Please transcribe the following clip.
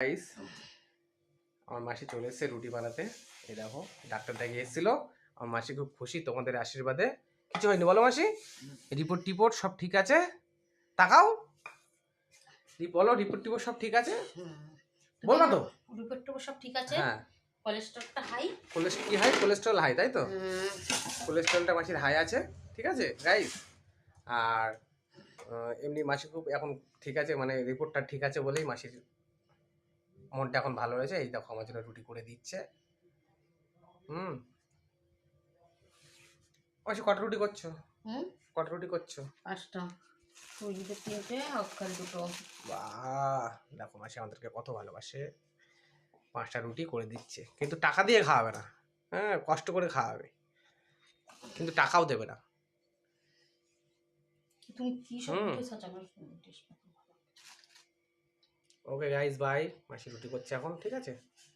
Guys, আমার মাসি চলে এসেছে রুটি বানাতে। এই দেখো, ডাক্তার দেখিয়ে এসেছিল। আমার মাসি খুব খুশি তোমাদের আশীর্বাদে। কিছু হয়নি বলো মাসি? রিপোর্ট টিপোর্ট সব ঠিক আছে? তাকাও, বলো রিপোর্ট টিপোর্ট সব ঠিক আছে? বলবা তো? রিপোর্ট টিপোর্ট সব ঠিক আছে। হ্যাঁ। কোলেস্টেরলটা হাই। কি হাই? কোলেস্ট্রল হাই, তাই তো? কোলেস্ট্রলটা মাসির হাই আছে, ঠিক আছে গাইস। আর এমনি মাসি খুব এখন ঠিক আছে, মানে রিপোর্টটা ঠিক আছে বলেই মাসির মনটা এখন ভালো রয়েছে। এই দেখো আমার জন্য রুটি করে দিচ্ছে। হুম। মাসি কটা রুটি করছো? কটা রুটি করছো? 5টা। সুজিতে 3টে, অক্ষর 2টো। বাহ, দেখো মাসি আমাদেরকে কত ভালোবাসে। 5টা রুটি করে দিচ্ছে, কিন্তু টাকা দিয়ে খাওয়াবে না। হ্যাঁ, কষ্ট করে খাওয়াবে, কিন্তু টাকাও দেবে না। তুমি কি সব হুম। ভিডিও সার্চ আমার টেস্ট। Okay guys, bye. মাসি রুটি করছে এখন, ঠিক আছে।